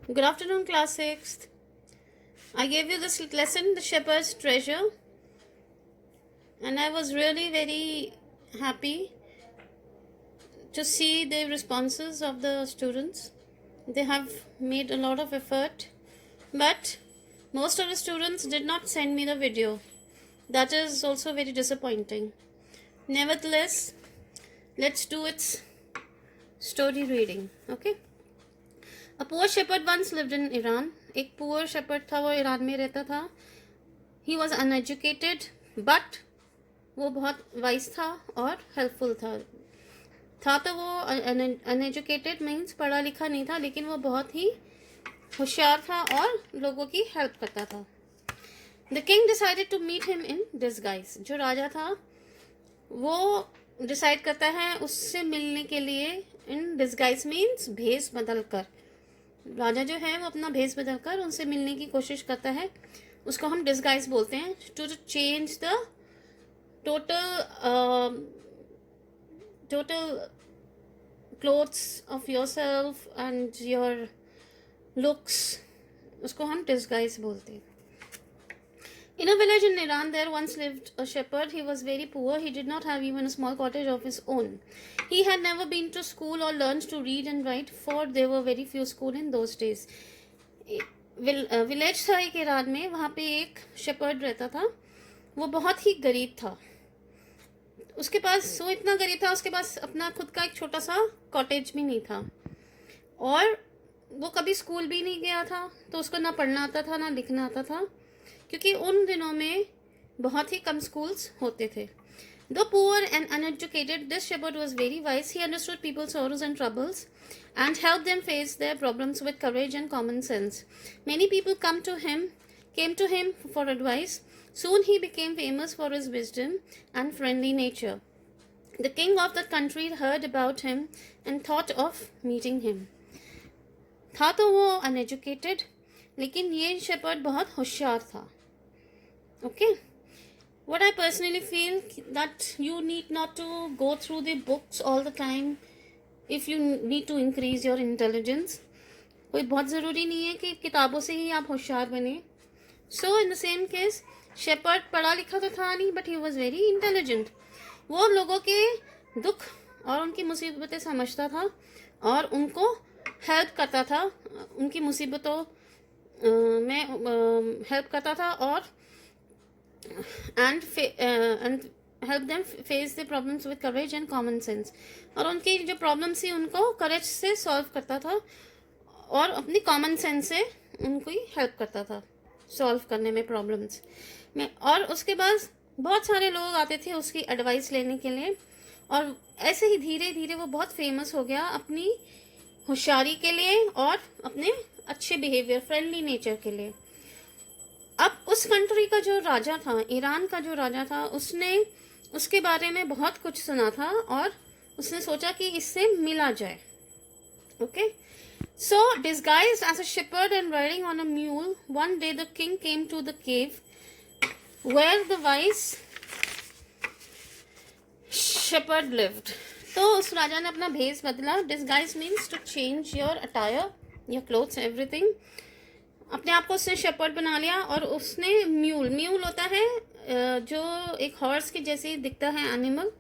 Good afternoon, class 6th. I gave you this lesson, The Shepherd's Treasure, and I was really very happy to see the responses of the students. They have made a lot of effort, but most of the students did not send me the video. That is also very disappointing. Nevertheless, let's do its story reading, okay? A poor shepherd once lived in Iran. एक poor shepherd था, वो Iran में रहता था. He was uneducated, but वो बहुत wise था और helpful था तो वो uneducated means पढ़ा लिखा नहीं था, लेकिन वो बहुत ही होशियार था और लोगों की help करता था. The king decided to meet him in disguise. जो राजा था वो डिसाइड करता है उससे मिलने के लिए. इन डिस्गाइज मीन्स भेस बदल कर. राजा जो है वो अपना भेस बदल कर उनसे मिलने की कोशिश करता है. उसको हम डिस्गाइज बोलते हैं. To change the total clothes of yourself and your looks, उसको हम डिस्गाइज बोलते हैं. In a village in Iran, there once lived a shepherd. He was very poor. He did not have even a small cottage of his own. He had never been to school or learned to read and write, for there were very few schools in those days. Village था एक Iran में, वहाँ पे एक shepherd रहता था. वो बहुत ही गरीब था. उसके पास वो इतना गरीब था, उसके पास अपना खुद का एक छोटा सा कॉटेज भी नहीं था, और वो कभी स्कूल भी नहीं गया था. तो उसको ना पढ़ना आता था ना लिखना आता था, क्योंकि उन दिनों में बहुत ही कम स्कूल्स होते थे. Though poor and uneducated, this shepherd was very wise. He understood people's sorrows and troubles and helped them face their problems with courage and common sense. Many people came to him for advice. Soon he became famous for his wisdom and friendly nature. The king of the country heard about him and thought of meeting him. था तो वो uneducated, लेकिन ये shepherd बहुत होशियार था. Okay? What I personally feel that you need not to go through the books all the time if you need to increase your intelligence. कोई बहुत ज़रूरी नहीं है कि किताबों से ही आप होशियार बने. So in the same case, shepherd पढ़ा लिखा तो था नहीं, but he was very intelligent. वो लोगों के दुख और उनकी मुसीबतें समझता था और उनको हेल्प करता था. उनकी मुसीबतों में हेल्प करता था और and help them face the problems with courage and common sense. और उनकी जो प्रॉब्लम्स थी उनको करेज से सॉल्व करता था और अपनी कॉमन सेंस से उनको ही हेल्प करता था सॉल्व करने में प्रॉब्लम्स में. और उसके बाद बहुत सारे लोग आते थे उसकी एडवाइस लेने के लिए, और ऐसे ही धीरे धीरे वो बहुत फेमस हो गया अपनी होशियारी के लिए और अपने अच्छे बिहेवियर, फ्रेंडली नेचर के लिए. अब उस कंट्री का जो राजा था, ईरान का जो राजा था, उसने उसके बारे में बहुत कुछ सुना था और उसने सोचा कि इससे मिला जाए. Okay, so disguised as a shepherd and riding on a mule, one day the king came to the cave where the wise shepherd lived. तो उस राजा ने अपना भेस बदला. Disguise means to change your attire, your clothes, everything. अपने आप को उसने शेपर्ड बना लिया और उसने म्यूल होता है जो एक हॉर्स के जैसे ही दिखता है एनिमल,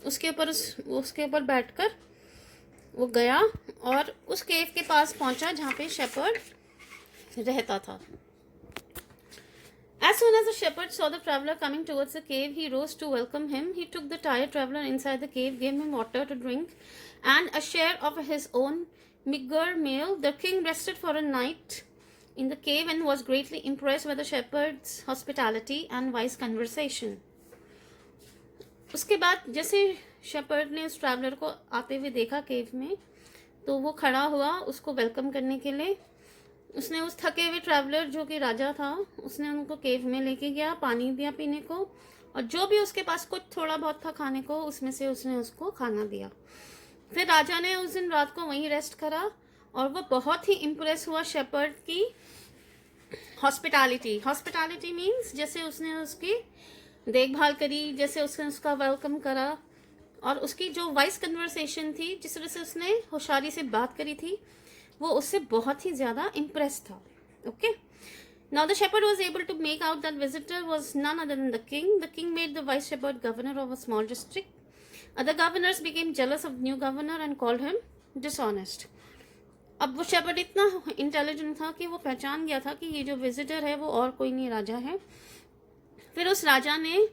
उसके ऊपर बैठकर वो गया और उस केव के पास पहुंचा जहाँ पे शेपर्ड रहता था. As soon as the shepherd saw the traveler coming towards the cave, he rose to welcome him. He took the tired traveler inside the cave, gave him water to drink and a share of his own meager meal. The king rested for a night in the cave and was greatly impressed by the shepherd's hospitality and wise conversation. उसके बाद जैसे shepherd ने उस traveller को आते हुए देखा केव में, तो वो खड़ा हुआ उसको वेलकम करने के लिए. उसने उस थके हुए ट्रैवलर जो कि राजा था, उसने उनको केव में लेके गया, पानी दिया पीने को, और जो भी उसके पास कुछ थोड़ा बहुत था खाने को, उसमें से उसने उसको खाना दिया. फिर राजा ने उस दिन रात को वहीं रेस्ट करा और वो बहुत ही इम्प्रेस हुआ शेपर्ड की हॉस्पिटैलिटी मीन्स जैसे उसने उसकी देखभाल करी, जैसे उसने उसका वेलकम करा, और उसकी जो वाइस कन्वर्सेशन थी, जिस तरह से उसने होशियारी से बात करी थी, वो उससे बहुत ही ज़्यादा इम्प्रेस था. Okay. Now the shepherd was able to make out that visitor was none other than the king. The king made the vice shepherd governor of a small district. Other governors became jealous of the new governor and called him dishonest. अब वो shepherd इतना intelligent था कि वो पहचान गया था कि ये जो विजिटर है वो और कोई नहीं, राजा है. फिर उस राजा ने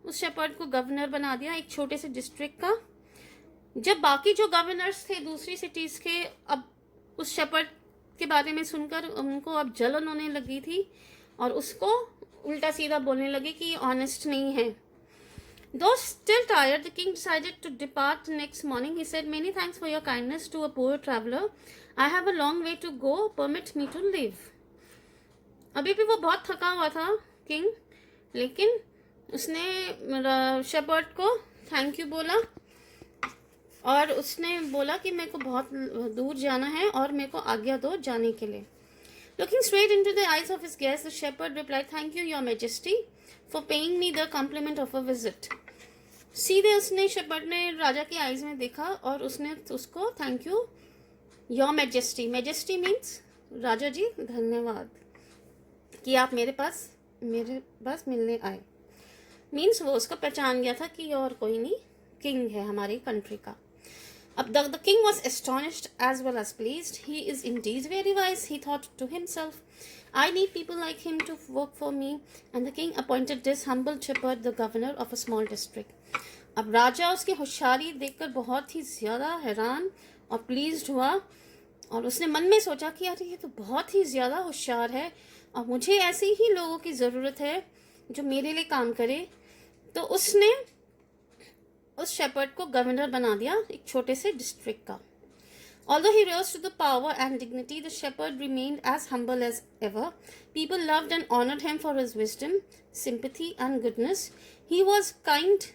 उस शेपर्ड को गवर्नर बना दिया एक छोटे से डिस्ट्रिक्ट का. जब बाकी जो गवर्नर्स थे दूसरी सिटीज के, अब उस शेपर्ड के बारे में सुनकर उनको अब जलन होने लगी थी और उसको उल्टा सीधा बोलने लगे कि ये ऑनेस्ट नहीं है. Though still tired, the king decided to depart next morning. He said, "Many thanks for your kindness to a poor traveler. I have a long way to go. Permit me to leave." अभी भी वो बहुत थका हुआ था king, लेकिन उसने shepherd को थैंक यू बोला और उसने बोला कि मेरे को बहुत दूर जाना है और मेरे को आज्ञा दो जाने के लिए. Looking straight into the eyes of his guest, the shepherd replied, "Thank you, your majesty, for paying me the compliment of a visit." सीधे उसने शेपर्ड ने राजा की आईज में देखा और उसने उसको thank you, your majesty. Majesty means राजा जी धन्यवाद कि आप मेरे पास मिलने आए. मीन्स वो उसको पहचान गया था कि ये और कोई नहीं, किंग है हमारी कंट्री का. अब the king was astonished as well as pleased. He is indeed very wise, he thought to himself. I need people like him to work for me. And the king appointed this humble shepherd the governor of a small district. अब राजा उसकी होशियारी देखकर बहुत ही ज़्यादा हैरान और pleased हुआ और उसने मन में सोचा कि यार ये तो बहुत ही ज़्यादा होशियार है और मुझे ऐसे ही लोगों की ज़रूरत है जो मेरे लिए काम करे. तो उसने उस शेपर्ड को गवर्नर बना दिया एक छोटे से डिस्ट्रिक्ट का. Although he rose to the power and dignity, the shepherd remained as humble as ever. People loved and honored him for his wisdom, sympathy, and goodness. He was kind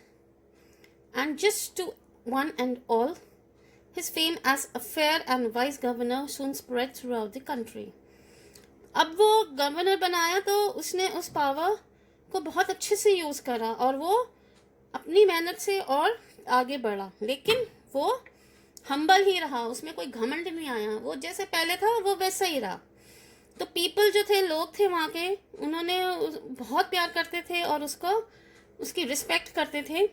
and just to one and all. His fame as a fair and wise governor soon spread throughout the country. अब वो governor बनाया तो उसने उस power को बहुत अच्छे से यूज़ करा और वो अपनी मेहनत से और आगे बढ़ा, लेकिन वो हम्बल ही रहा, उसमें कोई घमंड नहीं आया. वो जैसे पहले था वो वैसा ही रहा. तो पीपल जो थे, लोग थे वहाँ के, उन्होंने बहुत प्यार करते थे और उसकी रिस्पेक्ट करते थे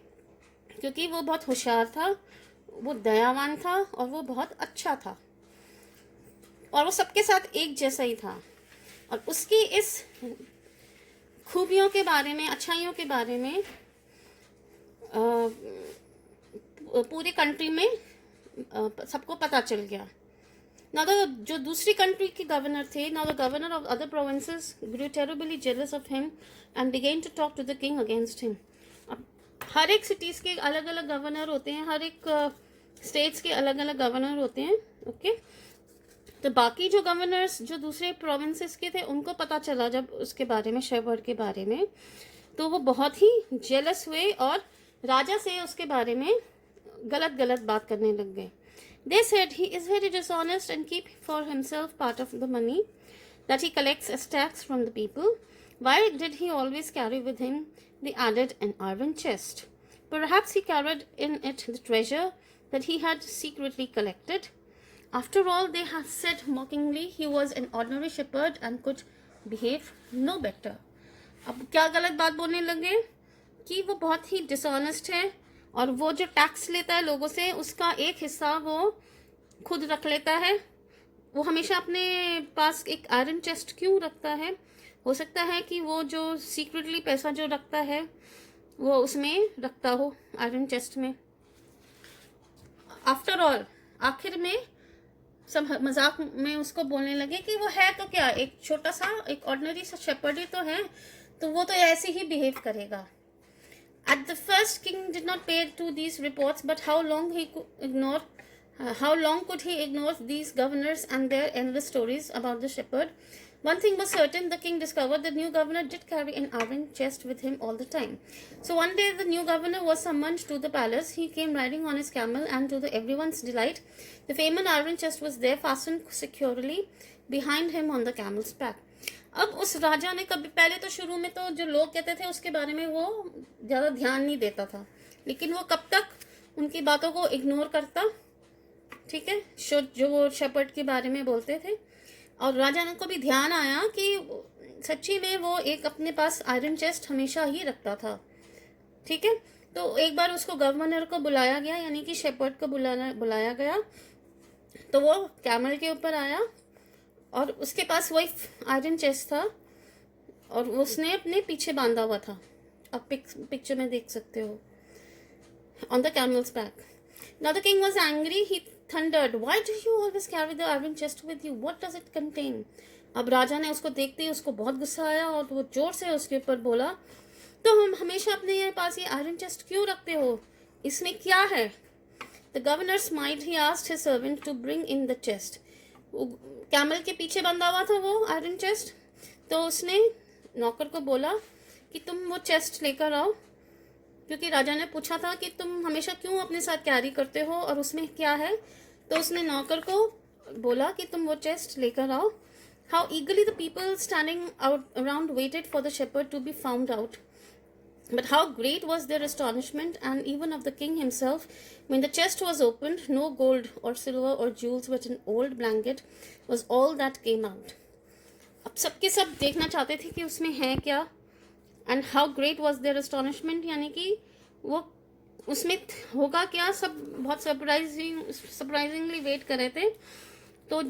क्योंकि वो बहुत होशियार था, वो दयावान था और वो बहुत अच्छा था और वो सबके साथ एक जैसा ही था. और उसकी इस खूबियों के बारे में, अच्छाइयों के बारे में पूरी कंट्री में सबको पता चल गया. Now जो दूसरी कंट्री के गवर्नर थे, now the governor of other provinces grew terribly jealous of him and began to talk to the king against him. अब हर एक सिटीज़ के अलग अलग गवर्नर होते हैं, हर एक स्टेट्स के अलग अलग गवर्नर होते हैं. ओके. तो बाकी जो गवर्नर्स जो दूसरे प्रोविंसेस के थे उनको पता चला जब उसके बारे में, शेपर्ड के बारे में, तो वो बहुत ही जेलस हुए और राजा से उसके बारे में गलत बात करने लग गए. They said he is very dishonest and keep for himself part of the money that he collects as tax from the people. Why did he always carry with him? They added an iron chest. Perhaps he carried in it the treasure that he had secretly collected. After all, they had said mockingly, he was an ordinary shepherd and could behave no better. अब क्या गलत बात बोलने लगे कि वो बहुत ही dishonest है और वो जो टैक्स लेता है लोगों से उसका एक हिस्सा वो खुद रख लेता है. वो हमेशा अपने पास एक आयरन चेस्ट क्यों रखता है? हो सकता है कि वो जो सीक्रेटली पैसा जो रखता है वो उसमें रखता हो, आयरन चेस्ट में. आफ्टर ऑल, आखिर में सब मजाक में उसको बोलने लगे कि वो है तो क्या, एक छोटा सा, एक ऑर्डिनरी सा शेपर्ड ही तो है, तो वो तो ऐसे ही बिहेव करेगा. At the first, king did not pay to these reports, but how long could he ignore these governors and their endless stories about the shepherd? One thing was certain, the king discovered the new governor did carry an iron chest with him all the time. So one day the new governor was summoned to the palace. He came riding on his camel, and to everyone's delight, the famous iron chest was there, fastened securely behind him on the camel's back. अब उस राजा ने कभी, पहले तो शुरू में तो जो लोग कहते थे उसके बारे में वो ज़्यादा ध्यान नहीं देता था, लेकिन वो कब तक उनकी बातों को इग्नोर करता ठीक है, जो वो शेपर्ड के बारे में बोलते थे। और राजा को भी ध्यान आया कि सच्ची में वो एक अपने पास आयरन चेस्ट हमेशा ही रखता था। ठीक है, तो एक बार उसको गवर्नर को बुलाया गया, यानी कि शेपर्ड को बुलाया गया। तो वो कैमल के ऊपर आया और उसके पास वही आयरन चेस्ट था और उसने अपने पीछे बांधा हुआ था। आप पिक्चर में देख सकते हो, on the camel's back. Now the king was angry. He thundered, "Why do you always carry the iron chest with you? What does it contain?" अब राजा ने उसको देखते ही उसको बहुत गुस्सा आया और वो जोर से उसके ऊपर बोला, तो हम हमेशा अपने पास ये आयरन चेस्ट क्यों रखते हो? इसमें क्या है? The governor smiled. He asked his servant to bring in the chest. Camel के पीछे बंधा हुआ था वो आयरन चेस्ट। तो उसने नौकर को बोला कि तुम वो चेस्ट लेकर आओ, क्योंकि राजा ने पूछा था कि तुम हमेशा क्यों अपने साथ कैरी करते हो और उसमें क्या है। तो उसने नौकर को बोला कि तुम वो चेस्ट लेकर आओ। How eagerly the people standing around waited for the shepherd to be found out. But how great was their astonishment, and even of the king himself, when the chest was opened. No gold or silver or jewels, but an old blanket was all that came out. अब सबके सब देखना चाहते थे कि उसमें है क्या। And how great was their astonishment, यानी कि वो उसमें होगा क्या, सब बहुत सरप्राइजिंगली वेट कर रहे थे। तो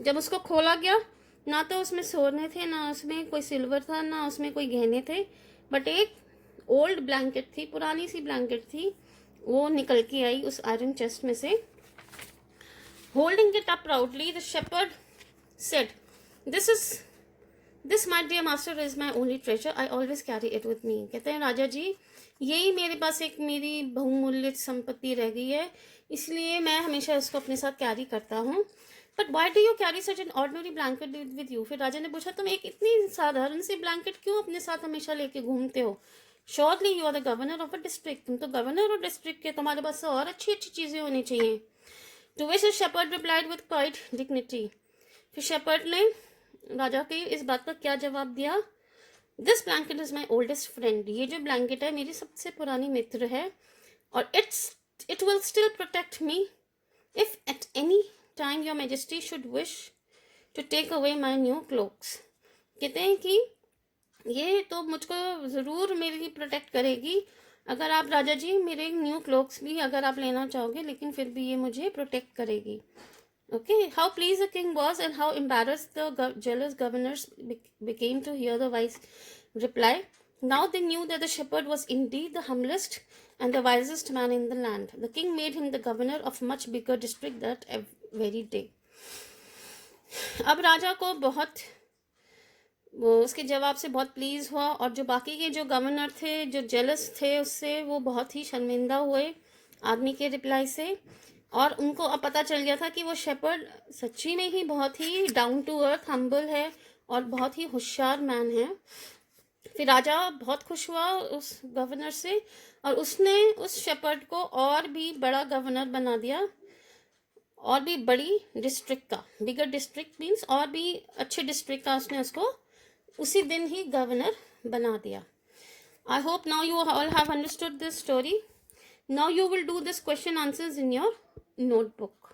जब उसको खोला गया, ना तो उसमें सोने थे, ना उसमें कोई सिल्वर था, ना उसमें कोई गहने थे, बट एक ओल्ड ब्लैंकेट थी, पुरानी सी ब्लैंकेट थी, वो निकल के आई उस आयरन चेस्ट में से। Holding it up proudly the shepherd said, this my dear master is my only treasure, I always carry it with me. कहते हैं राजा जी, यही मेरे पास एक मेरी बहुमूल्य संपत्ति रह गई है, इसलिए मैं हमेशा इसको अपने साथ कैरी करता हूँ। But why do you carry such an ordinary blanket with you? फिर राजा ने पूछा, तुम एक इतनी साधारण सी ब्लैंकेट क्यों अपने साथ हमेशा लेके घूमते हो? Surely you are the governor of a district, तुम तो गवर्नर और डिस्ट्रिक्ट के, तुम्हारे पास और अच्छी अच्छी चीजें होनी चाहिए। To which shepherd replied with quiet dignity. फिर शेपर्ड ने राजा के इस बात का क्या जवाब दिया? This blanket is my oldest friend, ये जो ब्लैंकेट है मेरी सबसे पुरानी मित्र है, और it will still protect me if at any time your majesty should wish to take away my new cloaks. कहते हैं कि ये तो मुझको ज़रूर मेरी प्रोटेक्ट करेगी, अगर आप राजा जी मेरे न्यू क्लोक्स भी अगर आप लेना चाहोगे, लेकिन फिर भी ये मुझे प्रोटेक्ट करेगी। Okay, how pleased the king was and how embarrassed the jealous governors became to hear the wise reply. Now they knew that the shepherd was indeed the humblest and the wisest man in the land. The king made him the governor of much bigger district that very day. अब राजा को बहुत वो उसके जवाब से बहुत please हुआ, और जो बाकी के जो गवर्नर थे, जो जेलस थे, उससे वो बहुत ही शर्मिंदा हुए आदमी के रिप्लाई से। और उनको अब पता चल गया था कि वो शेपर्ड सच्ची में ही बहुत ही डाउन टू अर्थ हम्बल है और बहुत ही होशियार मैन है। फिर राजा बहुत खुश हुआ उस गवर्नर से, और उसने उस शेपर्ड को और भी बड़ा गवर्नर बना दिया, और भी बड़ी डिस्ट्रिक्ट का, बिगर डिस्ट्रिक्ट मीन्स और भी अच्छे डिस्ट्रिक्ट का उसने उसको उसी दिन ही गवर्नर बना दिया। I hope now you all have understood this story. Now you will do this question answers in your notebook.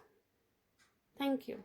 Thank you.